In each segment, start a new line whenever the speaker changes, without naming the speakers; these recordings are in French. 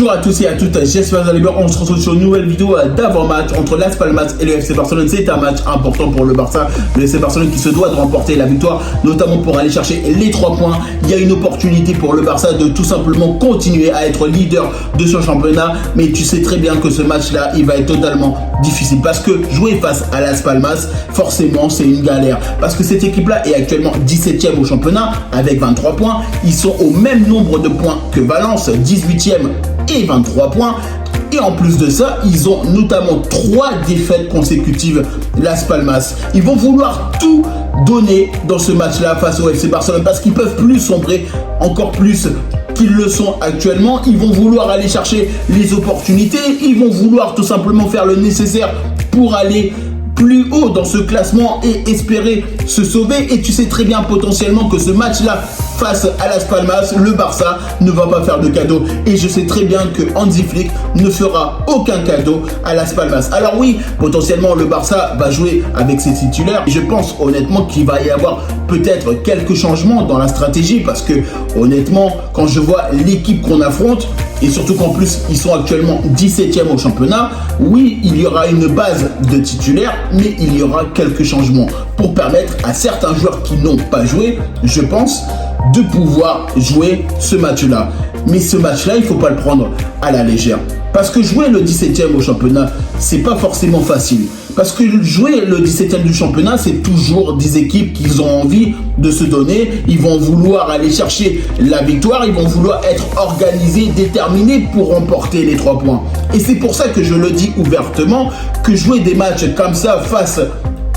Bonjour à tous et à toutes, j'espère que vous allez bien. On se retrouve sur une nouvelle vidéo d'avant-match entre Las Palmas et le FC Barcelone. C'est un match important pour le Barça, le FC Barcelone qui se doit de remporter la victoire, notamment pour aller chercher les 3 points. Il y a une opportunité pour le Barça de tout simplement continuer à être leader de son championnat, mais tu sais très bien que ce match-là, il va être totalement difficile parce que jouer face à Las Palmas, forcément, c'est une galère parce que cette équipe-là est actuellement 17e au championnat avec 23 points. Ils sont au même nombre de points que Valence, 18e et 23 points. Et en plus de ça, ils ont notamment 3 défaites consécutives, Las Palmas. Ils vont vouloir tout donner dans ce match-là face au FC Barcelone parce qu'ils peuvent plus sombrer encore plus qu'ils le sont actuellement. Ils vont vouloir aller chercher les opportunités. Ils vont vouloir tout simplement faire le nécessaire pour aller plus haut dans ce classement et espérer se sauver. Et tu sais très bien potentiellement que ce match-là face à Las Palmas, le Barça ne va pas faire de cadeau. Et je sais très bien que Hansi Flick ne fera aucun cadeau à Las Palmas. Alors oui, potentiellement le Barça va jouer avec ses titulaires. Je pense honnêtement qu'il va y avoir peut-être quelques changements dans la stratégie parce que honnêtement, quand je vois l'équipe qu'on affronte, et surtout qu'en plus ils sont actuellement 17e au championnat, oui, il y aura une base de titulaires, mais il y aura quelques changements pour permettre à certains joueurs qui n'ont pas joué, je pense, de pouvoir jouer ce match-là. Mais ce match-là, il ne faut pas le prendre à la légère. Parce que jouer le 17e au championnat, c'est pas forcément facile. Parce que jouer le 17e du championnat, c'est toujours des équipes qui ont envie de se donner. Ils vont vouloir aller chercher la victoire. Ils vont vouloir être organisés, déterminés pour remporter les 3 points. Et c'est pour ça que je le dis ouvertement, que jouer des matchs comme ça face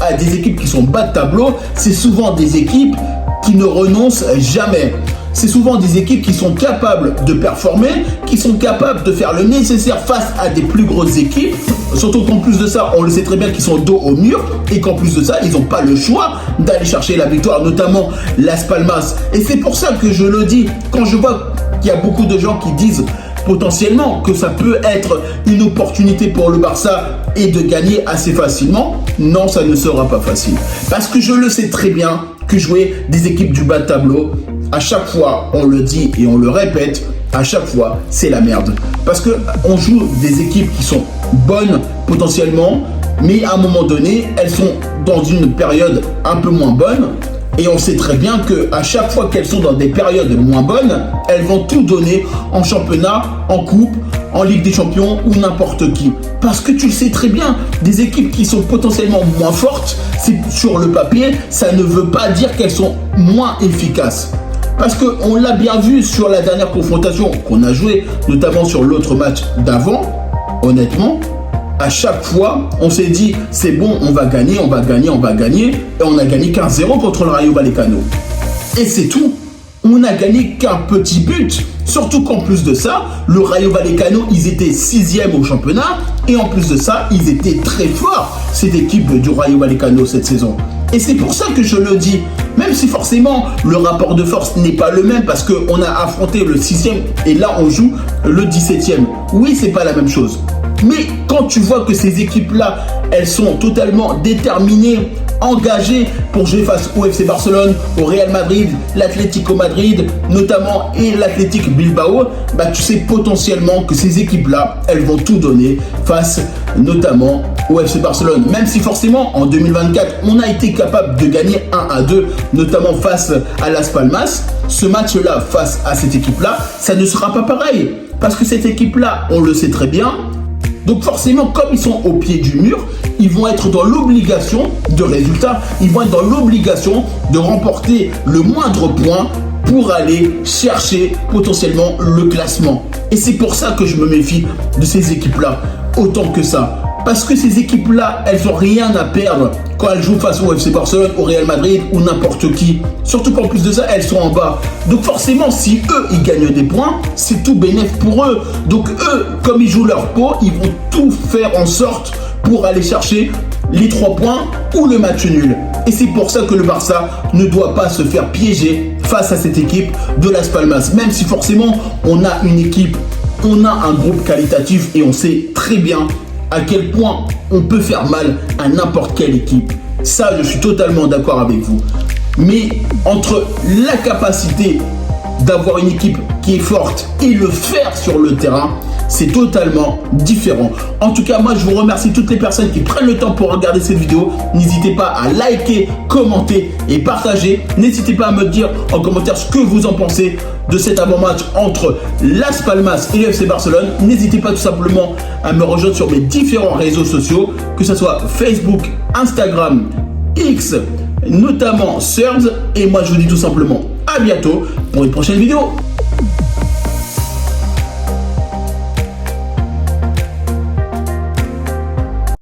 à des équipes qui sont bas de tableau, c'est souvent des équipes qui ne renoncent jamais. C'est souvent des équipes qui sont capables de performer, qui sont capables de faire le nécessaire face à des plus grosses équipes. Surtout qu'en plus de ça, on le sait très bien qu'ils sont dos au mur et qu'en plus de ça, ils n'ont pas le choix d'aller chercher la victoire, notamment Las Palmas. Et c'est pour ça que je le dis, quand je vois qu'il y a beaucoup de gens qui disent potentiellement que ça peut être une opportunité pour le Barça et de gagner assez facilement, non, ça ne sera pas facile. Parce que je le sais très bien que jouer des équipes du bas de tableau, à chaque fois, on le dit et on le répète, à chaque fois, c'est la merde. Parce qu'on joue des équipes qui sont bonnes potentiellement, mais à un moment donné, elles sont dans une période un peu moins bonne. Et on sait très bien qu'à chaque fois qu'elles sont dans des périodes moins bonnes, elles vont tout donner en championnat, en coupe, en Ligue des Champions ou n'importe qui. Parce que tu le sais très bien, des équipes qui sont potentiellement moins fortes, c'est sur le papier, ça ne veut pas dire qu'elles sont moins efficaces. Parce qu'on l'a bien vu sur la dernière confrontation qu'on a jouée, notamment sur l'autre match d'avant, honnêtement, à chaque fois, on s'est dit, c'est bon, on va gagner, on va gagner, on va gagner. Et on a gagné 15-0 contre le Rayo Vallecano. Et c'est tout. On n'a gagné qu'un petit but. Surtout qu'en plus de ça, le Rayo Vallecano, ils étaient 6e au championnat. Et en plus de ça, ils étaient très forts, cette équipe du Rayo Vallecano cette saison. Et c'est pour ça que je le dis. Même si forcément, le rapport de force n'est pas le même parce qu'on a affronté le 6e et là, on joue le 17e. Oui, c'est pas la même chose. Mais quand tu vois que ces équipes-là, elles sont totalement déterminées, engagées pour jouer face au FC Barcelone, au Real Madrid, l'Atlético Madrid notamment et l'Athletic Bilbao, bah tu sais potentiellement que ces équipes-là, elles vont tout donner face notamment au FC Barcelone. Même si forcément en 2024, on a été capable de gagner 1-2, notamment face à Las Palmas, ce match-là face à cette équipe-là, ça ne sera pas pareil. Parce que cette équipe-là, on le sait très bien. Donc forcément, comme ils sont au pied du mur, ils vont être dans l'obligation de résultat. Ils vont être dans l'obligation de remporter le moindre point pour aller chercher potentiellement le classement. Et c'est pour ça que je me méfie de ces équipes-là, autant que ça. Parce que ces équipes-là, elles n'ont rien à perdre quand elles jouent face au FC Barcelone, au Real Madrid ou n'importe qui. Surtout qu'en plus de ça, elles sont en bas. Donc forcément, si eux, ils gagnent des points, c'est tout bénéf pour eux. Donc eux, comme ils jouent leur peau, ils vont tout faire en sorte pour aller chercher les 3 points ou le match nul. Et c'est pour ça que le Barça ne doit pas se faire piéger face à cette équipe de Las Palmas. Même si forcément, on a une équipe, on a un groupe qualitatif et on sait très bien à quel point on peut faire mal à n'importe quelle équipe. Ça, je suis totalement d'accord avec vous. Mais entre la capacité d'avoir une équipe qui est forte et le faire sur le terrain, c'est totalement différent. En tout cas, moi je vous remercie toutes les personnes qui prennent le temps pour regarder cette vidéo. N'hésitez pas à liker, commenter et partager. N'hésitez pas à me dire en commentaire ce que vous en pensez de cet avant-match entre Las Palmas et le FC Barcelone. N'hésitez pas tout simplement à me rejoindre sur mes différents réseaux sociaux, que ce soit Facebook, Instagram, X, notamment Threads. Et moi je vous dis tout simplement à bientôt pour une prochaine vidéo.